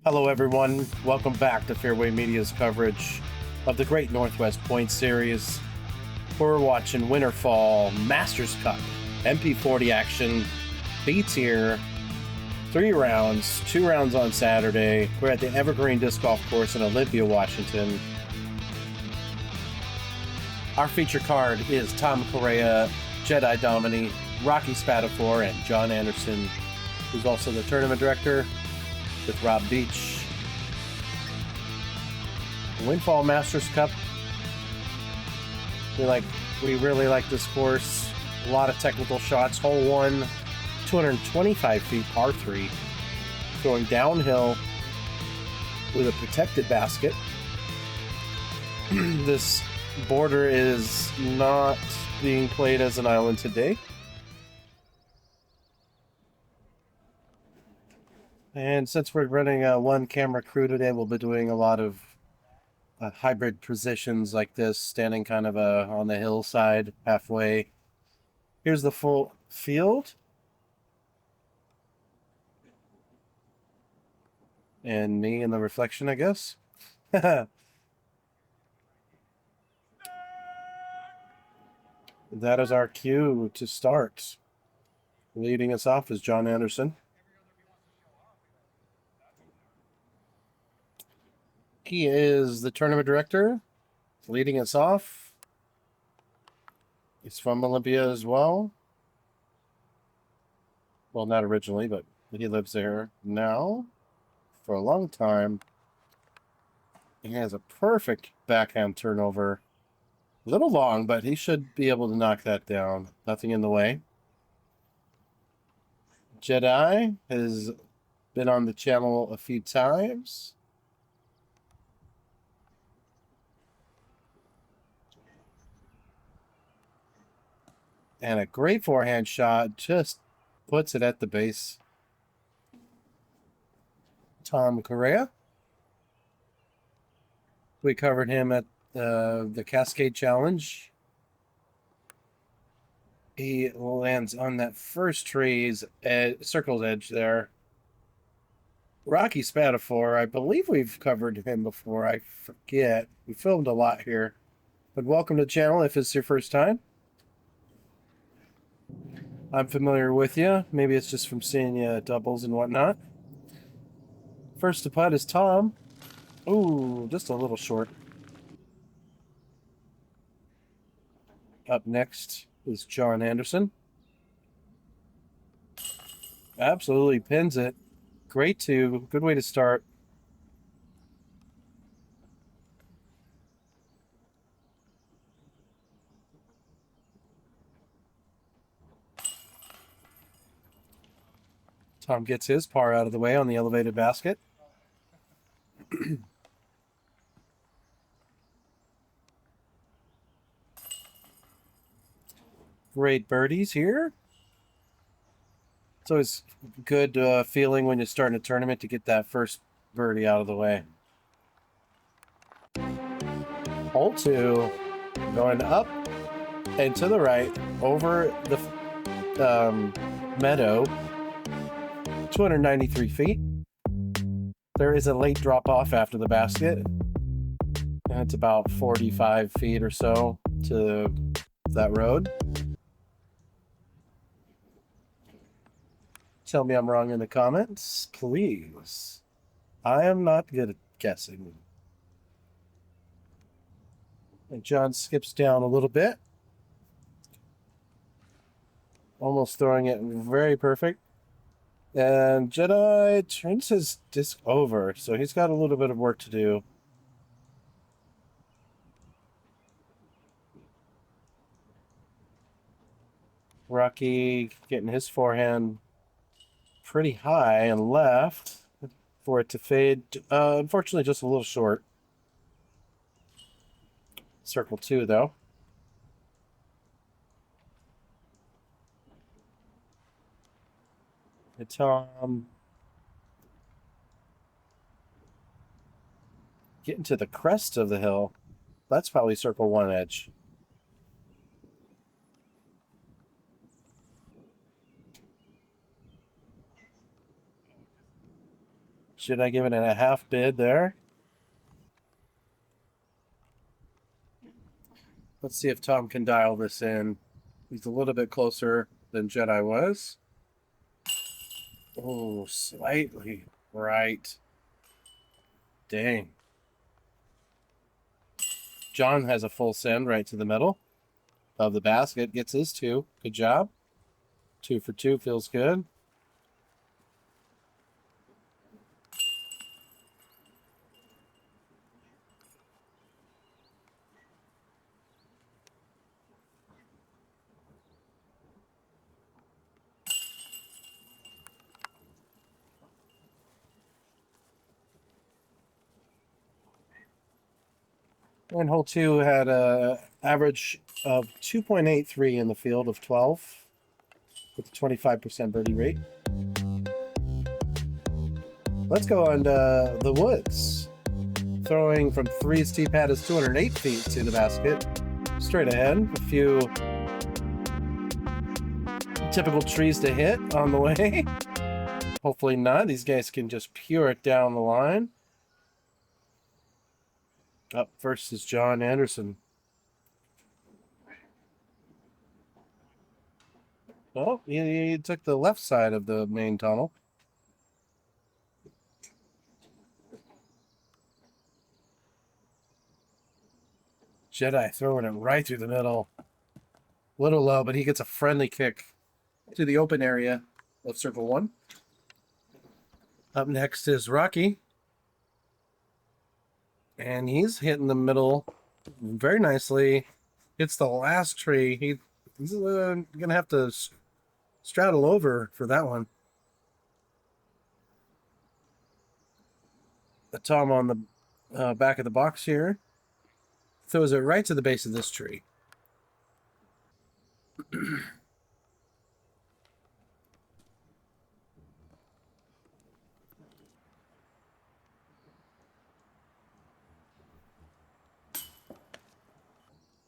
Hello, everyone. Welcome back to Fairway Media's coverage of the Great Northwest Point Series. We're watching Windfall Masters Cup MP40 action. Beats here. 3 rounds, 2 rounds on Saturday. We're at the Evergreen Disc Golf Course in Olympia, Washington. Our feature card is Tom Corella, Jedidiah Dominy, Roccy Spadafore, and John Anderson, who's also the tournament director with Rob Beach. Windfall Masters Cup. We really like this course. A lot of technical shots. Hole 1, 225 feet, par 3. Going downhill with a protected basket. This border is not being played as an island today. And since we're running a one camera crew today, we'll be doing a lot of hybrid positions like this, standing kind of on the hillside halfway. Here's the full field. And me in the reflection, I guess. That is our cue to start. Leading us off is John Anderson. He is the tournament director, leading us off. He's from Olympia as well. Well, not originally, but he lives there now for a long time. He has a perfect backhand turnover. A little long, but he should be able to knock that down. Nothing in the way. Jedi has been on the channel a few times. And a great forehand shot, just puts it at the base. Tom Corella. We covered him at the Cascade Challenge. He lands on that first tree's circle's edge there. Roccy Spadafore, I believe we've covered him before. I forget. We filmed a lot here. But welcome to the channel if it's your first time. I'm familiar with you. Maybe it's just from seeing you doubles and whatnot. First to putt is Tom. Ooh, just a little short. Up next is John Anderson. Absolutely pins it. Great two. Good way to start. Tom gets his par out of the way on the elevated basket. Great birdies here. It's always good feeling when you're starting a tournament to get that first birdie out of the way. Hole 2, going up and to the right over the meadow, 293 feet. There is a late drop off after the basket, and it's about 45 feet or so to that road. Tell me I'm wrong in the comments, please. I am not good at guessing. And John skips down a little bit. Almost throwing it very perfect. And Jedi turns his disc over, so he's got a little bit of work to do. Roccy getting his forehand pretty high and left for it to fade. Unfortunately, just a little short. Circle 2, though. And Tom getting to the crest of the hill. That's probably circle 1 edge. Should I give it a half bid there? Let's see if Tom can dial this in. He's a little bit closer than Jedi was. Oh, slightly right. Dang. John has a full send right to the middle of the basket. Gets his 2. Good job. 2 for 2 feels good. And hole 2 had a average of 2.83 in the field of 12 with a 25% birdie rate. Let's go on the woods. Throwing from 3, Steve had is 208 feet to the basket. Straight ahead. A few typical trees to hit on the way. Hopefully not. These guys can just pure it down the line. Up first is John Anderson. Oh, he took the left side of the main tunnel. Jedi throwing it right through the middle. Little low, but he gets a friendly kick to the open area of circle 1. Up next is Roccy. And he's hitting the middle very nicely. Hits the last tree. He's going to have to straddle over for that one. The Tom on the back of the box here throws it right to the base of this tree.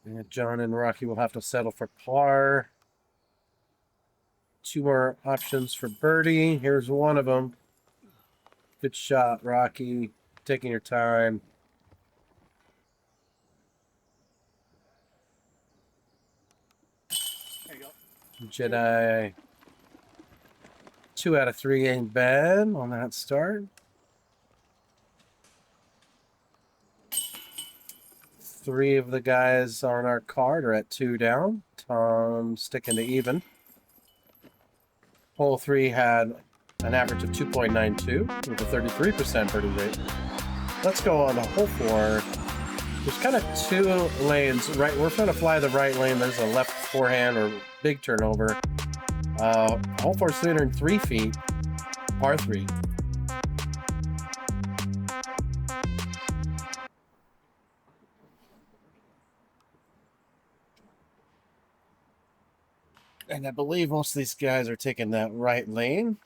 And John and Roccy will have to settle for par. 2 more options for birdie. Here's one of them. Good shot, Roccy. Taking your time. There you go. Jedi. 2 out of 3 ain't bad on that start. 3 of the guys on our card are at 2 down. Tom sticking to even. Hole 3 had an average of 2.92 with a 33% birdie rate. Let's go on to hole 4. There's kind of 2 lanes. Right, we're going to fly the right lane. There's a left forehand or big turnover. Hole 4 is 303 feet, par 3. And I believe most of these guys are taking that right lane.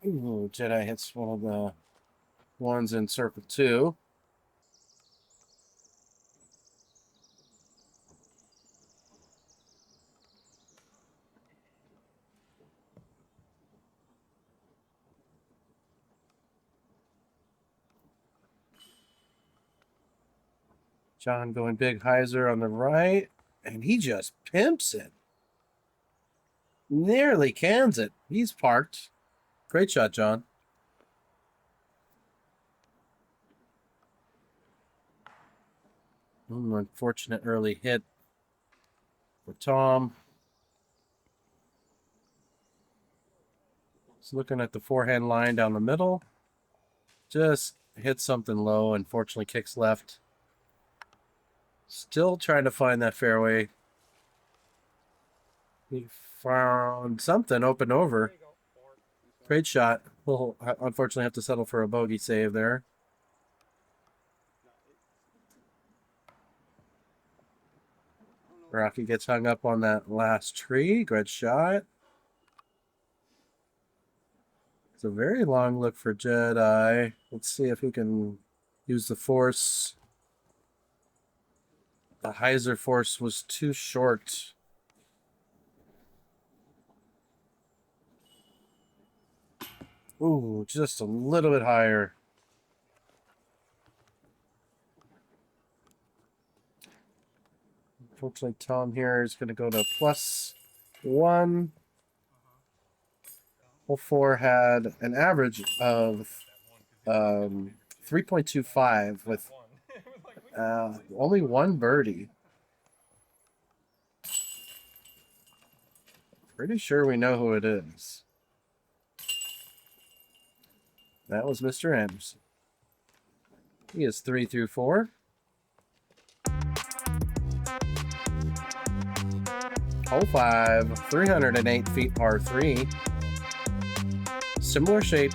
Ooh, Jedi hits one of the ones in circle 2. John going big hyzer on the right, and he just pimps it. Nearly cans it. He's parked. Great shot, John. Unfortunate early hit for Tom. He's looking at the forehand line down the middle. Just hit something low. Unfortunately, kicks left. Still trying to find that fairway. He found something open over. Great shot. We'll unfortunately have to settle for a bogey save there. Roccy gets hung up on that last tree. Great shot. It's a very long look for Jedi. Let's see if he can use the force. The hyzer force was too short. Ooh, just a little bit higher. Unfortunately, Tom here is going to go to +1. Hole 4 had an average of 3.25 with only one birdie. Pretty sure we know who it is. That was Mr. Anderson. He is 3 through 4. Hole 5, 308 feet par 3. Similar shape,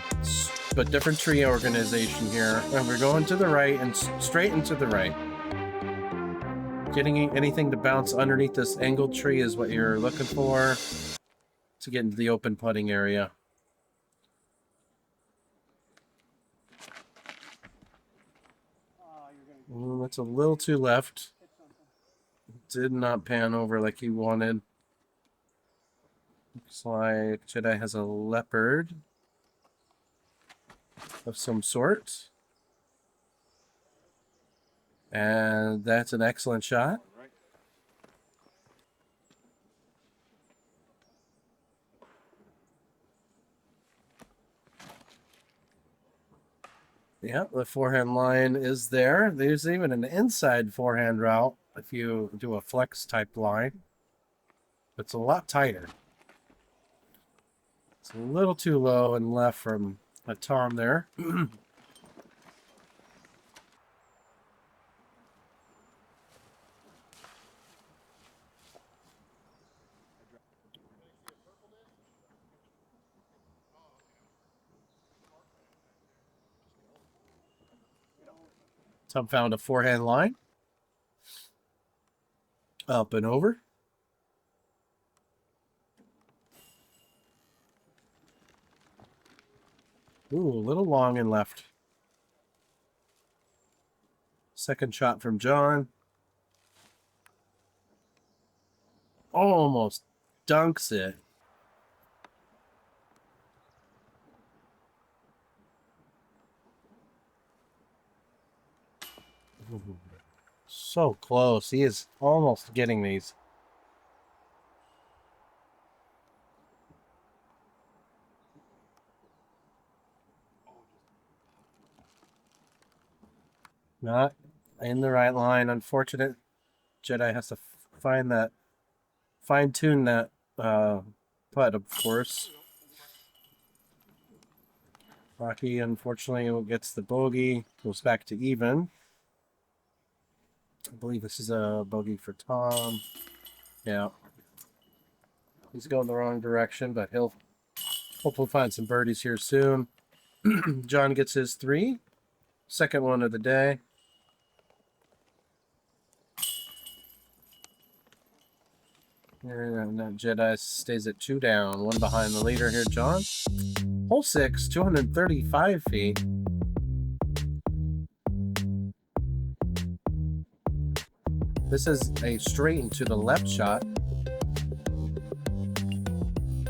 but different tree organization here. And we're going to the right and straight into the right. Getting anything to bounce underneath this angled tree is what you're looking for to get into the open putting area. That's a little too left. Did not pan over like he wanted. Looks like Jedi has a leopard of some sort. And that's an excellent shot. Yep, the forehand line is there. There's even an inside forehand route if you do a flex type line. It's a lot tighter. It's a little too low and left from a Tom there. Tom found a forehand line. Up and over. Ooh, a little long and left. Second shot from John. Almost dunks it. Ooh, so close. He is almost getting these. Not in the right line. Unfortunate. Jedi has to find that, fine-tune that putt, of course. Rocky, unfortunately, gets the bogey. Goes back to even. I believe this is a bogey for Tom. Yeah. He's going the wrong direction, but he'll hopefully find some birdies here soon. John gets his 3. Second one of the day. And that Jedi stays at 2 down. 1 behind the leader here, John. Hole 6, 235 feet. This is a straight into the left shot.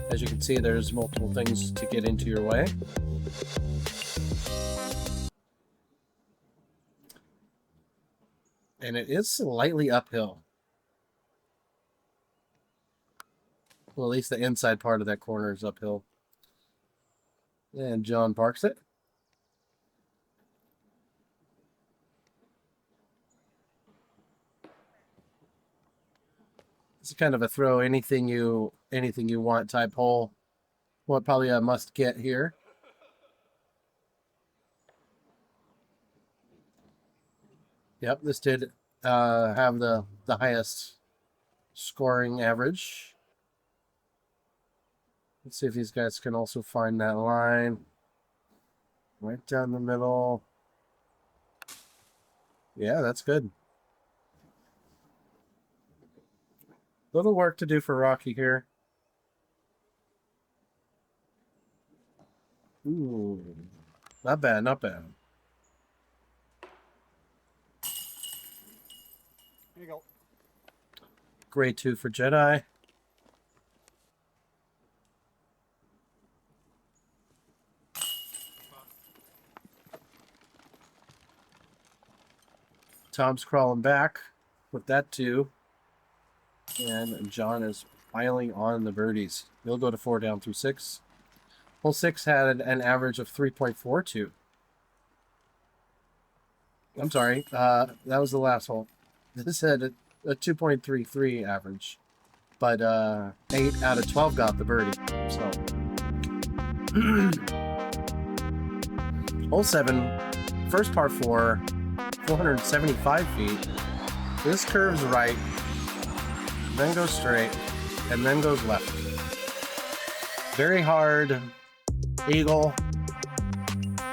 As you can see, there's multiple things to get into your way. And it is slightly uphill. Well, at least the inside part of that corner is uphill. And John parks it. It's kind of a throw anything you want type hole. Well, probably a must get here. Yep, this did have the highest scoring average. Let's see if these guys can also find that line. Right down the middle. Yeah, that's good. Little work to do for Rocky here. Ooh, not bad, not bad. Here you go. Grade 2 for Jedi. Tom's crawling back with that 2. And John is piling on the birdies. He'll go to 4 down through 6. Hole 6 had an average of 3.42. I'm sorry. That was the last hole. This had a 2.33 average. But 8 out of 12 got the birdie. So hole 7, first par 4, 475 feet. This curves right, then goes straight, and then goes left. Very hard eagle.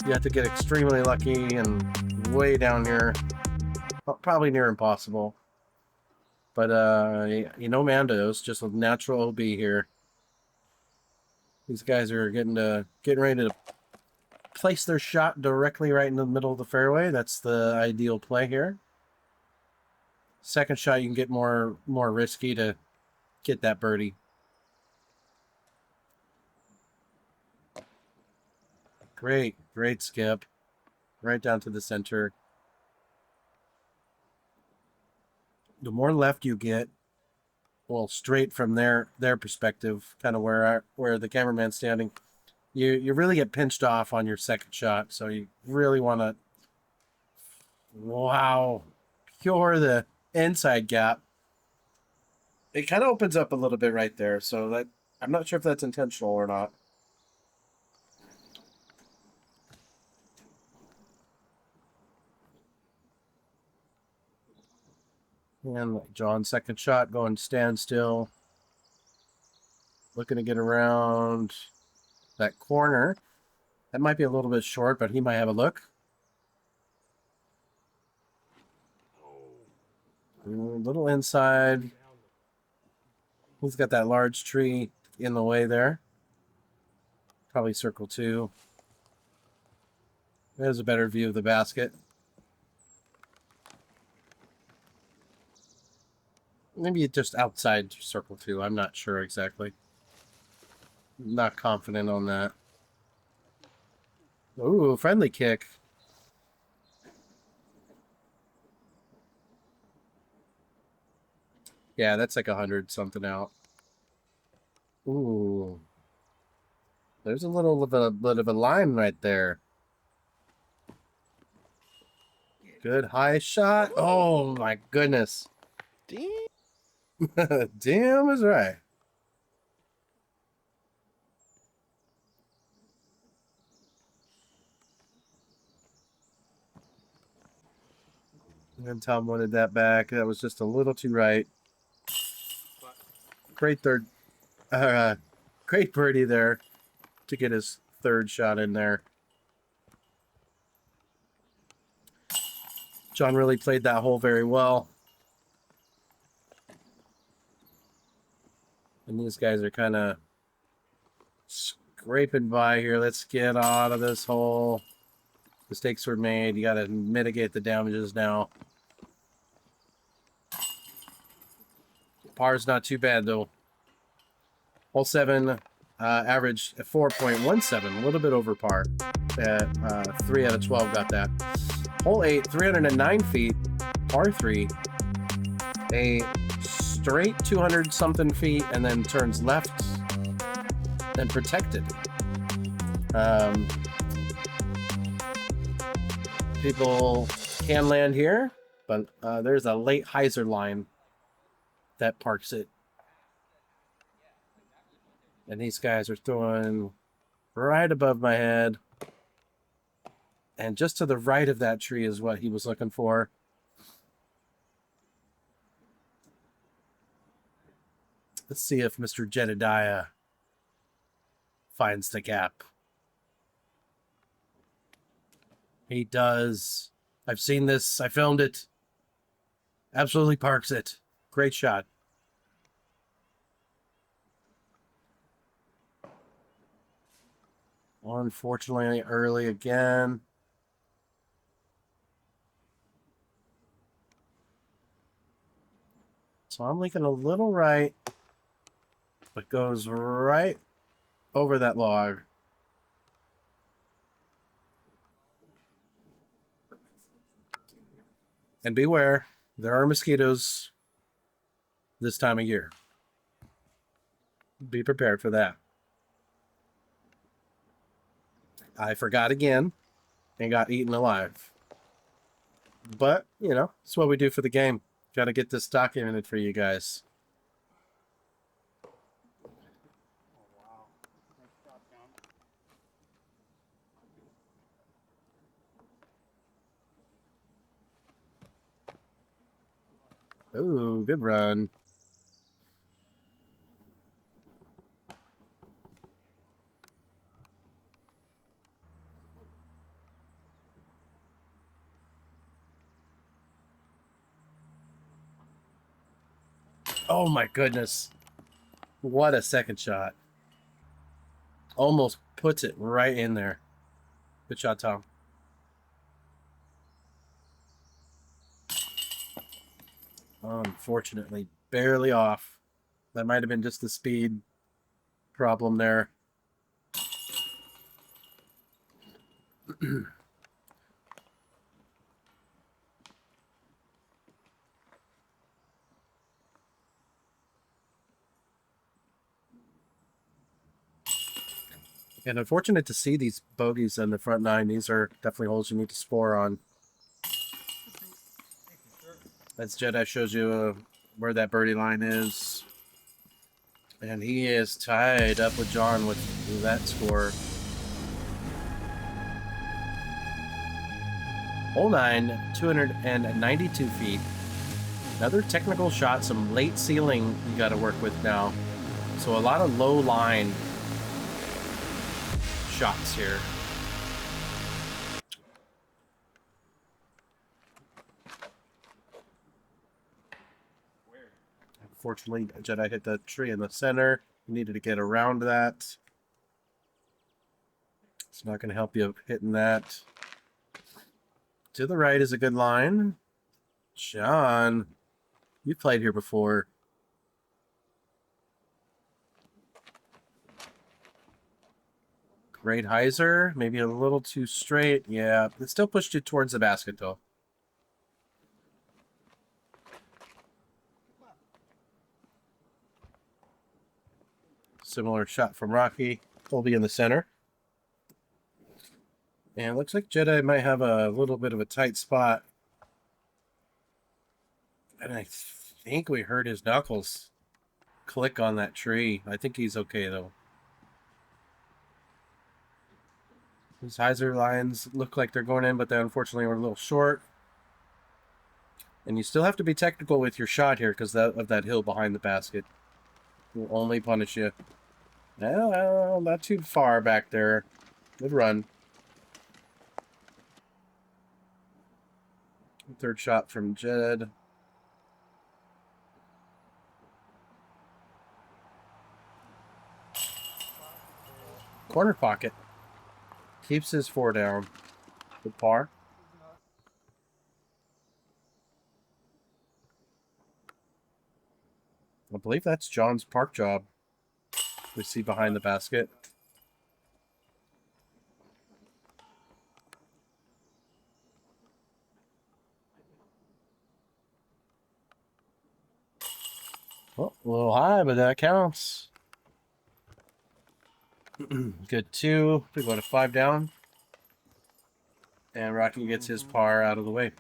You have to get extremely lucky and way down here. Probably near impossible. But, you know, Mando's just a natural OB here. These guys are getting ready to place their shot directly right in the middle of the fairway. That's the ideal play here. Second shot, you can get more risky to get that birdie. Great skip. Right down to the center. The more left you get, well, straight from their perspective, kind of where the cameraman's standing, you really get pinched off on your second shot. So you really want to, cure the inside gap. It kind of opens up a little bit right there. So that I'm not sure if that's intentional or not. And John's second shot going standstill. Looking to get around that corner. That might be a little bit short, but he might have a look. A little inside. He's got that large tree in the way there. Probably circle 2. There's a better view of the basket. Maybe just outside circle 2. I'm not sure exactly. Not confident on that. Ooh, friendly kick. Yeah, that's like 100 something out. Ooh. There's a little bit of a line right there. Good high shot. Oh my goodness. Damn. Damn is right. And Tom wanted that back. That was just a little too right. Great great birdie there to get his third shot in there. John really played that hole very well. And these guys are kind of scraping by here. Let's get out of this hole. Mistakes were made. You got to mitigate the damages now. Par's not too bad, though. Hole 7, average at 4.17, a little bit over par. At 3 out of 12 got that. Hole 8, 309 feet, par 3. A straight 200-something feet, and then turns left, and protected. People can land here, but there's a late hyzer line that parks it. And these guys are throwing right above my head. And just to the right of that tree is what he was looking for. Let's see if Mr. Jedidiah finds the gap. He does. I've seen this. I filmed it. Absolutely parks it. Great shot. Unfortunately, early again. So I'm leaking a little right, but goes right over that log. And beware, there are mosquitoes this time of year. Be prepared for that. I forgot again and got eaten alive. But, you know, it's what we do for the game. Got to get this documented for you guys. Ooh, good run. Oh my goodness. What a second shot. Almost puts it right in there. Good shot, Tom. Unfortunately, barely off. That might have been just the speed problem there. And unfortunate to see these bogeys in the front nine. These are definitely holes you need to score on. As Jedi shows you where that birdie line is. And he is tied up with John with that score. Hole 9, 292 feet. Another technical shot, some late ceiling you got to work with now. So a lot of low line shots here. Unfortunately, Jedi hit the tree in the center. You needed to get around that. It's not going to help you hitting that. To the right is a good line. John, you played here before. Great hyzer, maybe a little too straight. Yeah, it still pushed you towards the basket, though. Similar shot from Rocky. Will be in the center. And it looks like Jedi might have a little bit of a tight spot. And I think we heard his knuckles click on that tree. I think he's okay, though. These hyzer lines look like they're going in, but they unfortunately were a little short. And you still have to be technical with your shot here because of that hill behind the basket. Will only punish you. Well, not too far back there. Good run. Third shot from Jed. Corner pocket. Keeps his 4 down. Good par. I believe that's John's park job. We see behind the basket. Oh, a little high, but that counts. Good 2. We go to 5 down. And Rocky gets his par out of the way.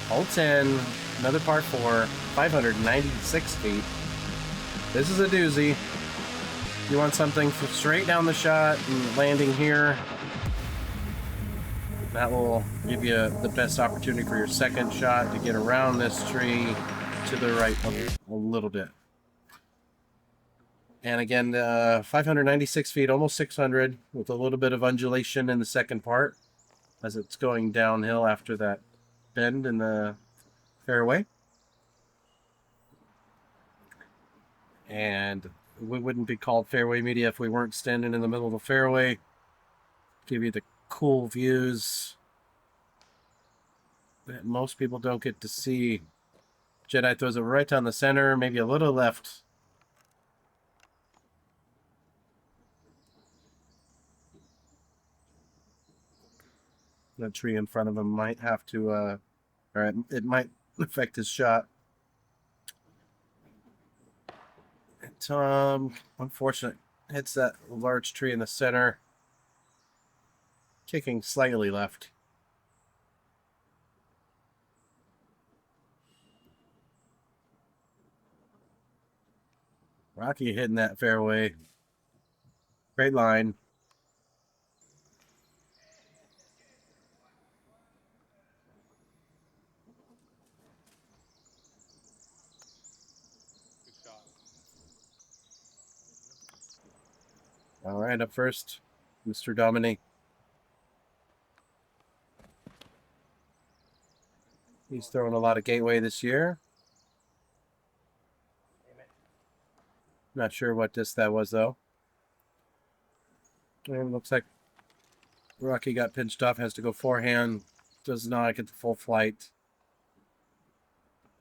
Hole 10, another par 4, 596 feet. This is a doozy. You want something straight down the shot and landing here. That will give you the best opportunity for your second shot to get around this tree to the right a little bit. And again, 596 feet, almost 600, with a little bit of undulation in the second part as it's going downhill after that bend in the fairway. And we wouldn't be called fairway media if we weren't standing in the middle of the fairway. Give you the cool views that most people don't get to see. Jedi throws it right down the center, maybe a little left. That tree in front of him might have to, or it might affect his shot. And Tom, unfortunate, hits that large tree in the center. Kicking slightly left. Roccy hitting that fairway. Great line. All right, up first, Mr. Dominy. He's throwing a lot of gateway this year. Not sure what that was, though. And looks like Roccy got pinched off, has to go forehand. Does not get the full flight.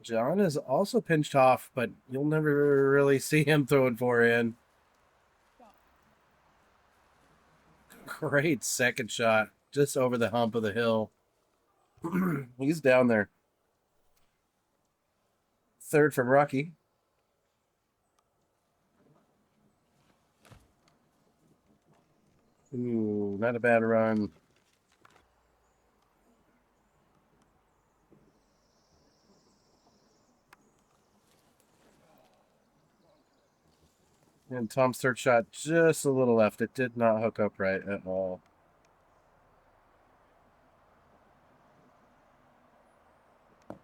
John is also pinched off, but you'll never really see him throwing forehand. Great second shot, just over the hump of the hill. He's down there. Third from Roccy. Ooh, not a bad run. And Tom's third shot just a little left. It did not hook up right at all.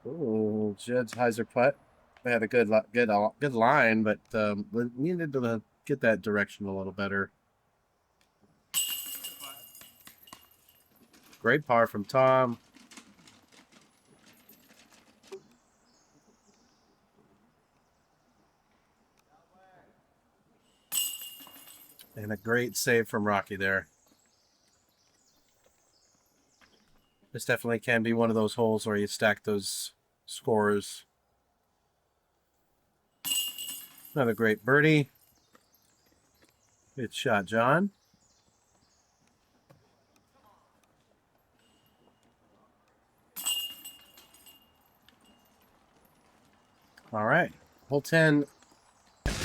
Ooh, Jed's hyzer putt. They had a good line, but we needed to get that direction a little better. Great par from Tom. And a great save from Roccy there. This definitely can be one of those holes where you stack those scores. Another great birdie. Good shot, John. All right. Hole 10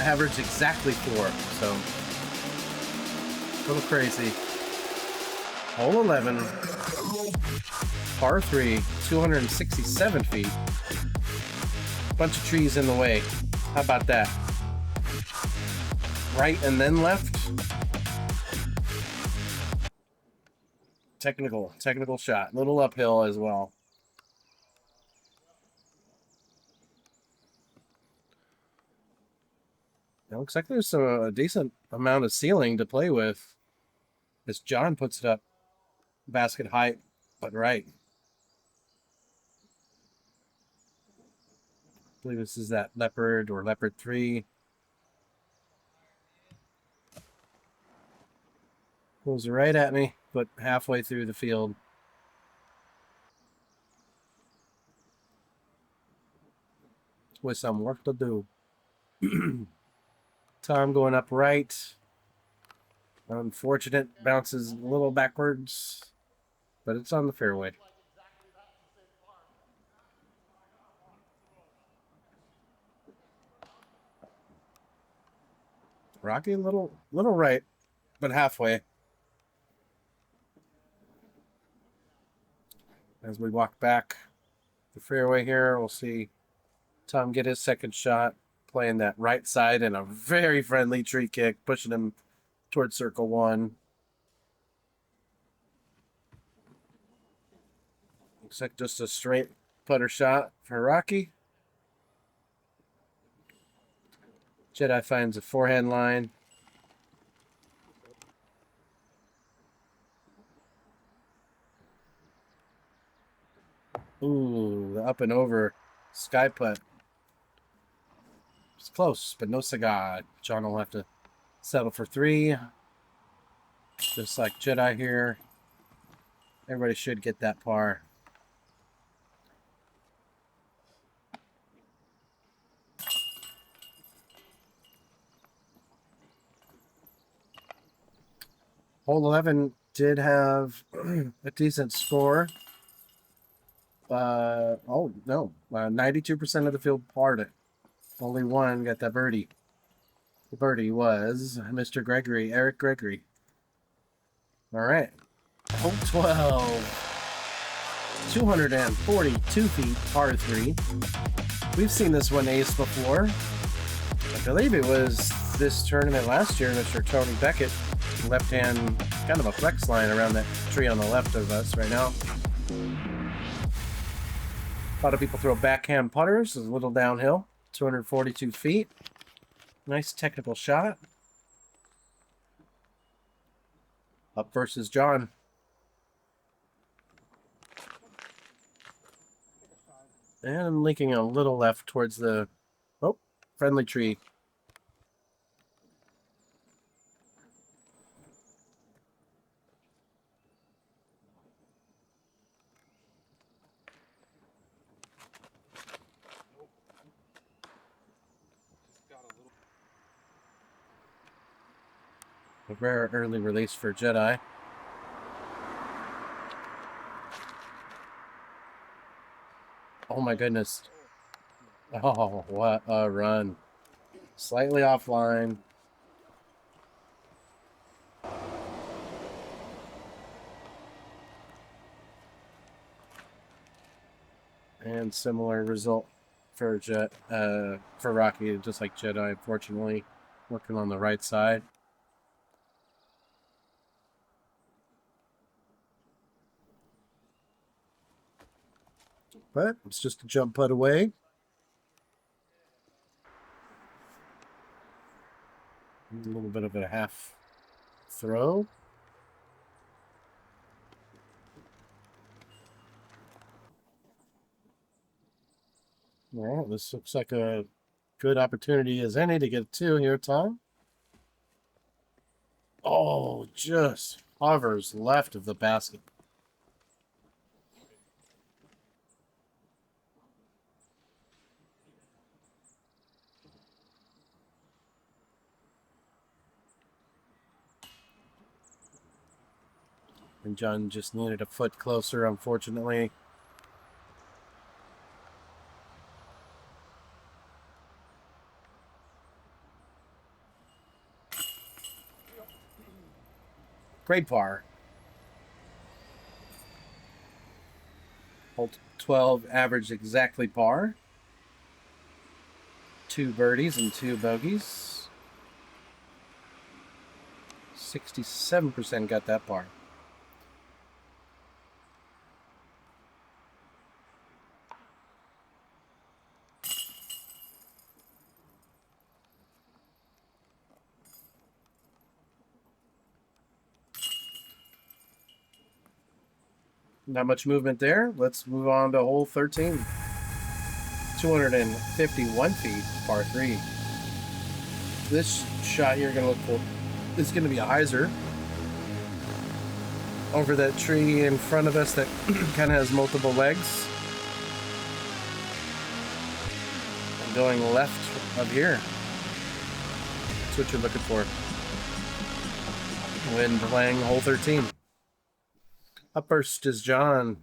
averaged exactly 4, so a little crazy. Hole 11, par 3, 267 feet. Bunch of trees in the way. How about that? Right and then left. Technical shot. Little uphill as well. It looks like there's a decent amount of ceiling to play with as John puts it up basket height, but right. I believe this is that Leopard or Leopard 3. Pulls right at me, but halfway through the field. With some work to do. Tom going up right. Unfortunate, bounces a little backwards, but it's on the fairway. Roccy a little right, but halfway. As we walk back the fairway here, we'll see Tom get his second shot, playing that right side in a very friendly tree kick, pushing him towards circle 1. Looks like just a straight putter shot for Roccy. Jedi finds a forehand line. Ooh, the up and over sky putt. It's close, but no cigar. John will have to settle for 3. Just like Jedi here. Everybody should get that par. Hole 11 did have a decent score. 92% of the field parred it. Only one got that birdie. The birdie was Mr. Gregory, Eric Gregory. All right. Hole 12. 242 feet, par 3. We've seen this one ace before. I believe it was this tournament last year, Mr. Tony Beckett. Left hand, kind of a flex line around that tree on the left of us right now. A lot of people throw backhand putters, a little downhill, 242 feet. Nice technical shot. Up versus John. And I'm linking a little left towards the friendly tree. A rare early release for Jedi. Oh my goodness. Oh, what a run. Slightly offline. And similar result for Rocky, just like Jedi, unfortunately. Working on the right side. But it's just a jump putt away. A little bit of a half throw. Well, this looks like a good opportunity as any to get 2 here, Tom. Oh, just hovers left of the basket. And John just needed a foot closer, unfortunately. Great par. Hole 12 averaged exactly par. 2 birdies and 2 bogeys. 67% got that par. Not much movement there. Let's move on to hole 13. 251 feet, par 3. This shot you're going to look for is going to be a hyzer over that tree in front of us that kind of has multiple legs. And going left of here. That's what you're looking for when playing hole 13. Up first is John.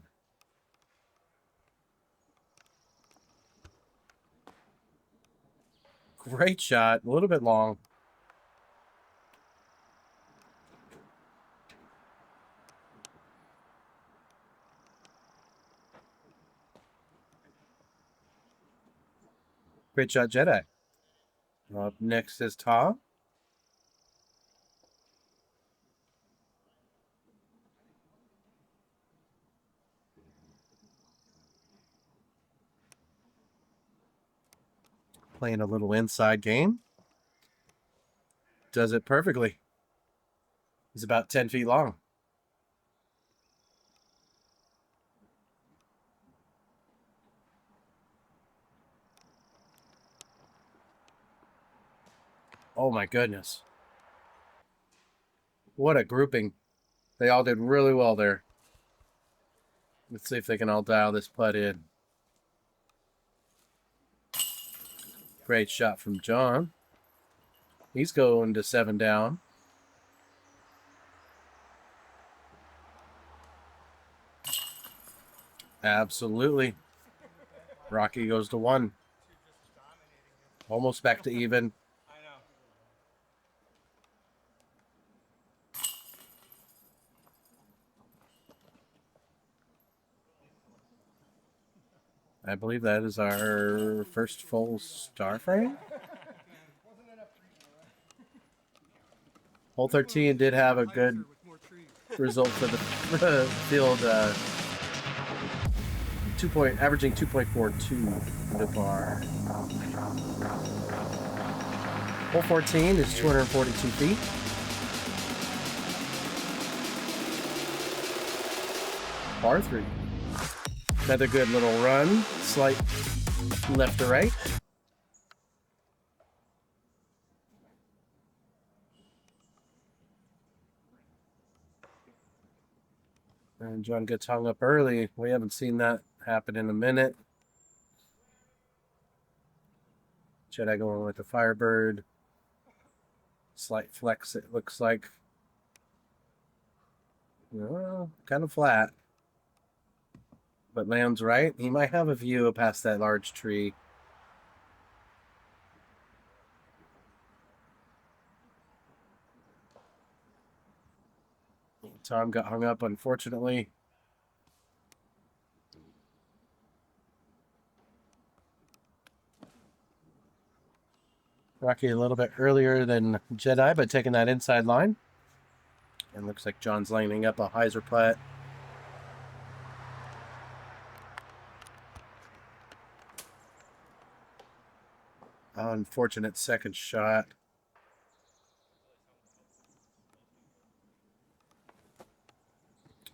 Great shot. A little bit long. Great shot, Jedi. Up next is Tom. Playing a little inside game. Does it perfectly. He's about 10 feet long. Oh my goodness. What a grouping. They all did really well there. Let's see if they can all dial this putt in. Great shot from John. He's going to 7 down. Absolutely. Rocky goes to 1. Almost back to even. I believe that is our first full star frame. Hole 13 did have a good result for the field. Averaging 2.42 the bar. Hole 14 is 242 feet. Par 3. Another good little run. Slight left to right. And John gets hung up early. We haven't seen that happen in a minute. Jedi going with the Firebird. Slight flex, it looks like. Well, kind of flat. But lands right. He might have a view past that large tree. Tom got hung up, unfortunately. Rocky a little bit earlier than Jedi, but taking that inside line. And looks like John's lining up a hyzer putt. Unfortunate second shot.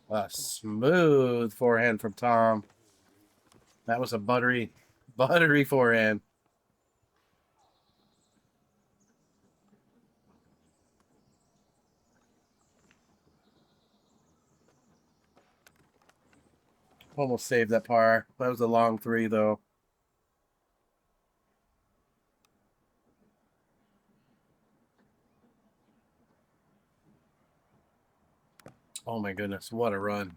A smooth forehand from Tom. That was a buttery forehand. Almost saved that par. That was a long 3, though. Oh my goodness, what a run.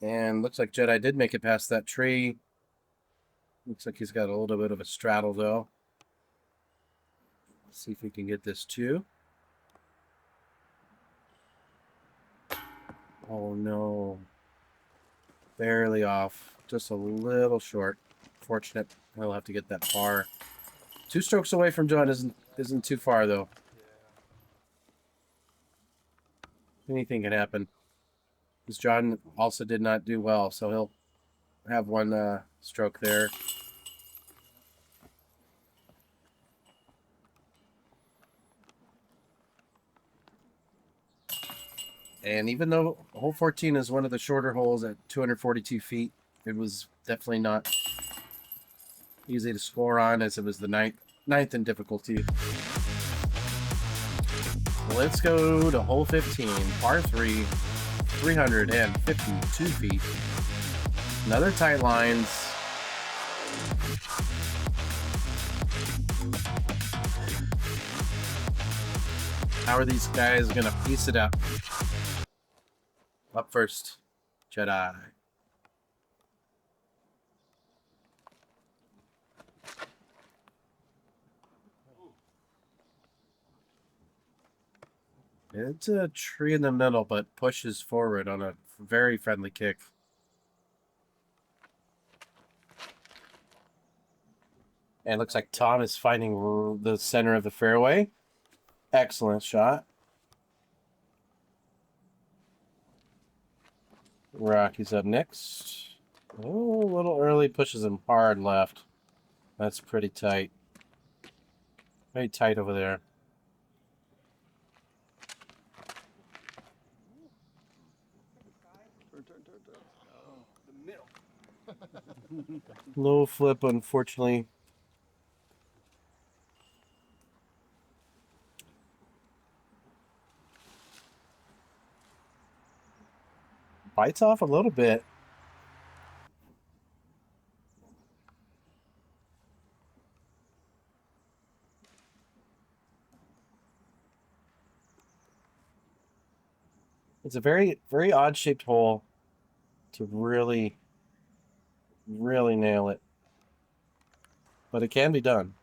And looks like Jedi did make it past that tree. Looks like he's got a little bit of a straddle, though. Let's see if we can get this too. Oh no. Barely off. Just a little short. Fortunate. He'll have to get that par. 2 strokes away from John isn't too far, though. Anything can happen. Because John also did not do well, so he'll have 1 stroke there. And even though hole 14 is one of the shorter holes at 242 feet, it was definitely not easy to score on, as it was the ninth in difficulty. Let's go to hole 15, par 3, 352 feet. Another tight lines. How are these guys going to piece it up? Up first, Jedi. It's a tree in the middle, but pushes forward on a very friendly kick. And it looks like Tom is finding the center of the fairway. Excellent shot. Rocky's up next. Oh, a little early, pushes him hard left. That's pretty tight. Very tight over there. Low flip, unfortunately. Bites off a little bit. It's a very, very odd shaped hole. to really, really nail it. But it can be done.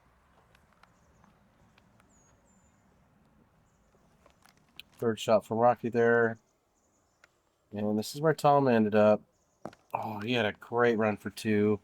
Third shot from Rocky there. And this is where Tom ended up. Oh, he had a great run for 2.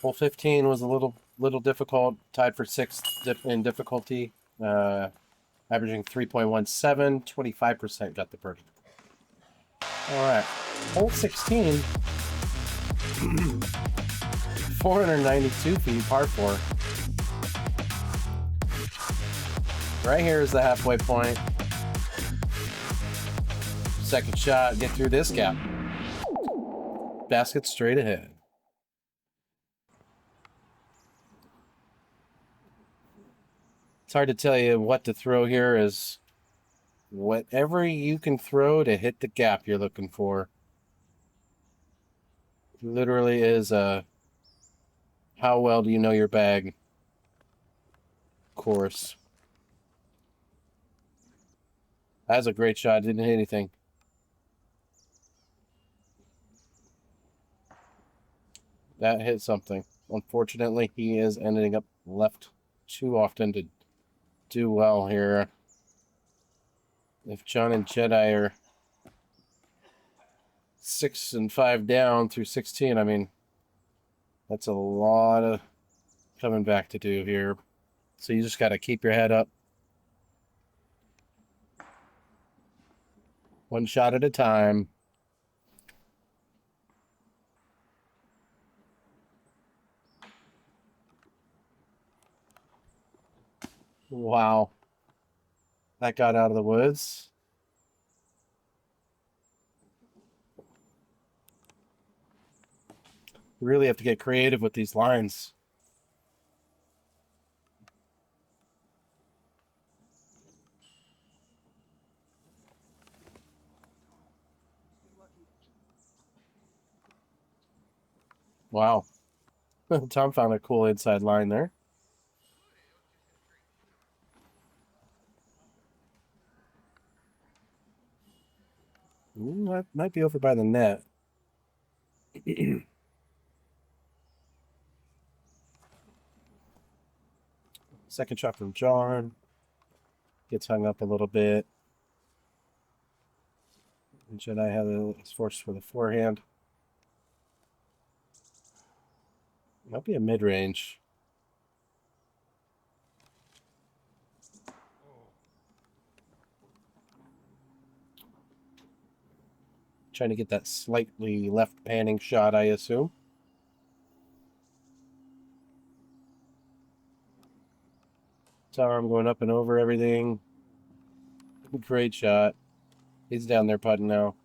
Hole 15 was a little difficult, tied for 6th in difficulty, averaging 3.17, 25% got the birdie. All right, hole 16, 492 feet, par 4. Right here is the halfway point. Second shot, get through this gap. Basket straight ahead. It's hard to tell you what to throw here, as whatever you can throw to hit the gap you're looking for. Literally is a how well do you know your bag course. That's a great shot. Didn't hit anything. That hit something. Unfortunately, he is ending up left too often to do well here. If John and Jedi are 6 and 5 down through 16, I mean, that's a lot of coming back to do here. So you just got to keep your head up. One shot at a time. Wow. That got out of the woods. Really have to get creative with these lines. Wow. Tom found a cool inside line there. That might be over by the net. Second shot from John. Gets hung up a little bit. And Jedi is forced for the forehand. Might be a mid-range. Trying to get that slightly left panning shot, I assume. Tom going up and over everything. Great shot. He's down there putting now.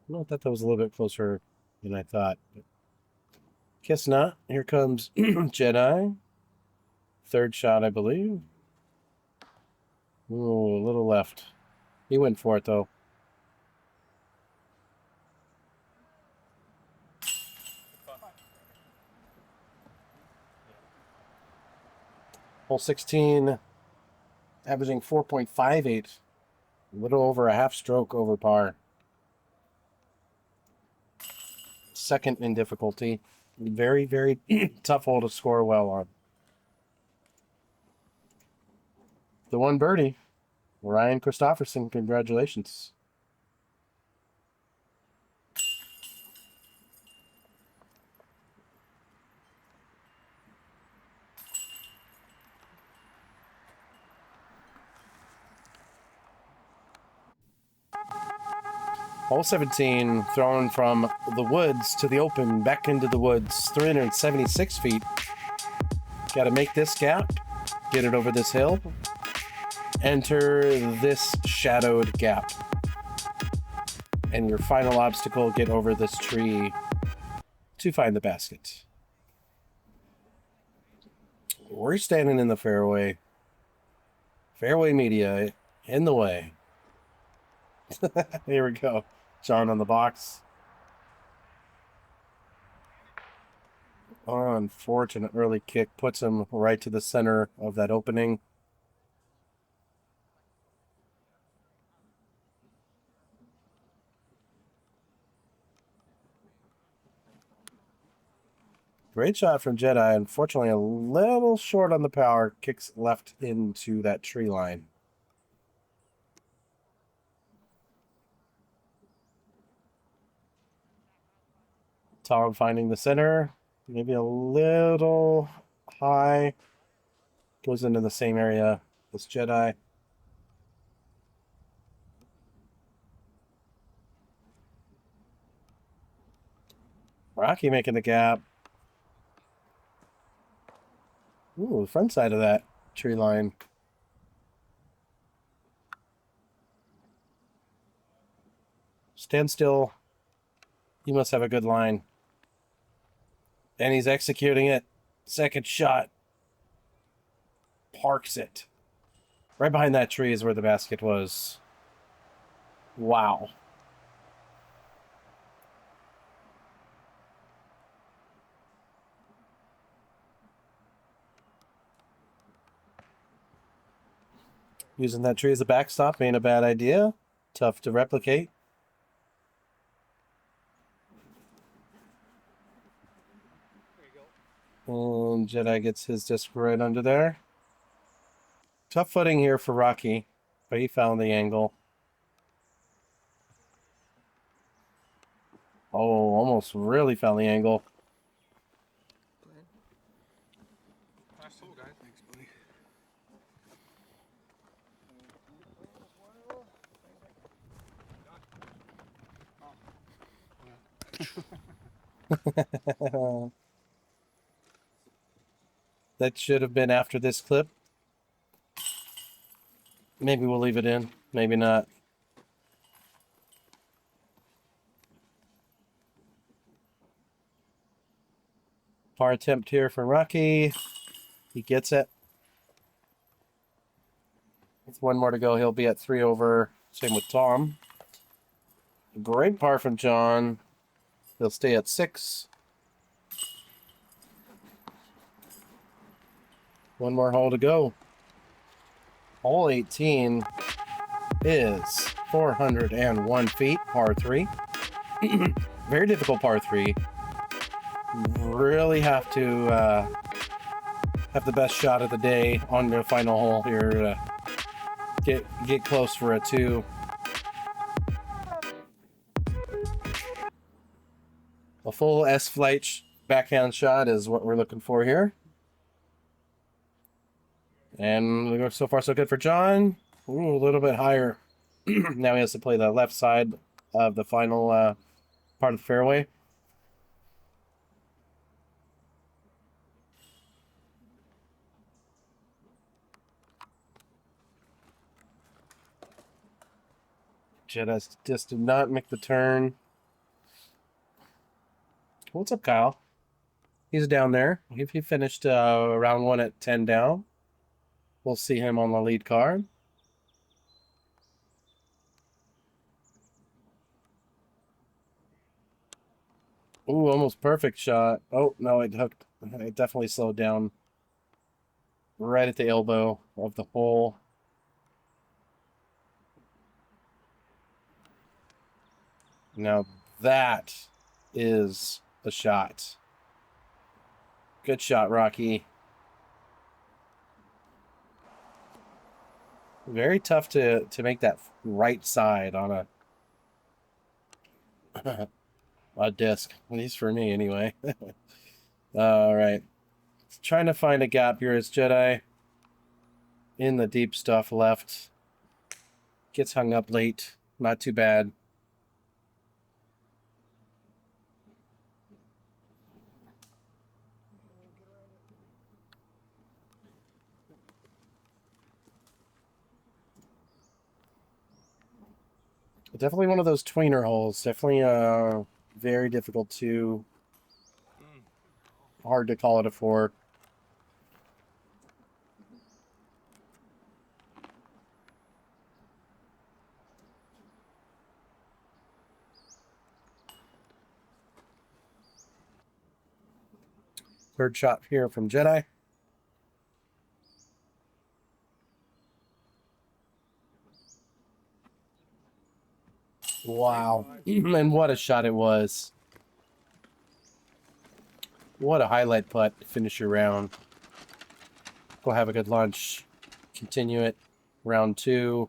Well, I thought that was a little bit closer than I thought. But guess not. Here comes Jedi. Third shot, I believe. Ooh, a little left. He went for it, though. Hole 16, averaging 4.58. A little over a half stroke over par. Second in difficulty. Very, very tough hole to score well on. The one birdie, Ryan Christopherson. Congratulations. Hole 17, thrown from the woods to the open, back into the woods, 376 feet. Got to make this gap, get it over this hill, enter this shadowed gap. And your final obstacle, get over this tree to find the basket. We're standing in the fairway. Fairway Media in the way. Here we go. John on the box. Unfortunate early kick puts him right to the center of that opening. Great shot from Jedi. Unfortunately, a little short on the power. Kicks left into that tree line. Tom finding the center. Maybe a little high. Goes into the same area as Jedi. Roccy making the gap. Ooh, the front side of that tree line. Stand still. You must have a good line. And he's executing it. Second shot. Parks it. Right behind that tree is where the basket was. Wow. Using that tree as a backstop ain't a bad idea. Tough to replicate. And Jedi gets his disc right under there. Tough footing here for Roccy, but he found the angle. Oh, almost really found the angle. Nice hole, guys. Thanks, buddy. That should have been after this clip. Maybe we'll leave it in. Maybe not. Par attempt here for Roccy. He gets it. With one more to go, he'll be at 3 over. Same with Tom. Great par from John. He'll stay at 6. One more hole to go. Hole 18 is 401 feet, par 3. Very difficult par 3. Really have to have the best shot of the day on the final hole here to get close for a 2. A full S-flight backhand shot is what we're looking for here. And so far so good for John. Ooh, a little bit higher. Now he has to play the left side of the final part of the fairway. Jedi just did not make the turn. What's up, Kyle? He's down there. He finished round 1 at 10 down. We'll see him on the lead card. Ooh, almost perfect shot. Oh, no, it hooked. It definitely slowed down right at the elbow of the hole. Now that is a shot. Good shot, Roccy. Very tough to make that right side on a disc. At least for me, anyway. All right. Trying to find a gap here is Jedi. In the deep stuff left. Gets hung up late. Not too bad. Definitely one of those tweener holes. Definitely very difficult to... Hard to call it a 4. Third shot here from Jedi. Wow. And what a shot it was. What a highlight putt to finish your round. Go have a good lunch. Continue it. Round 2.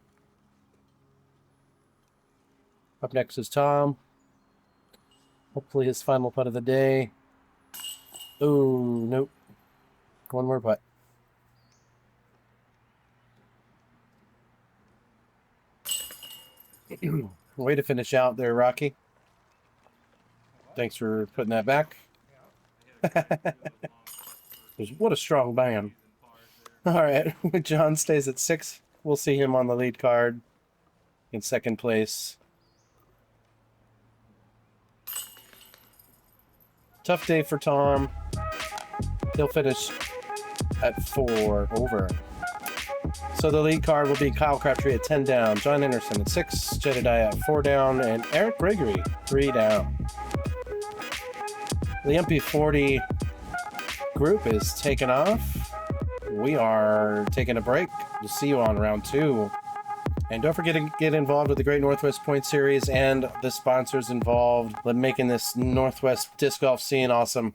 Up next is Tom. Hopefully his final putt of the day. Oh, nope. One more putt. Way to finish out there, Rocky. Thanks for putting that back. What a strong band. All right, John stays at 6. We'll see him on the lead card in second place. Tough day for Tom. He'll finish at 4 over. So the lead card will be Kyle Crabtree at 10 down, John Anderson at 6, Jedidiah at 4 down, and Eric Gregory 3 down. The MP40 group is taken off. We are taking a break. We'll see you on round 2. And don't forget to get involved with the Great Northwest Point Series and the sponsors involved, making this Northwest disc golf scene awesome.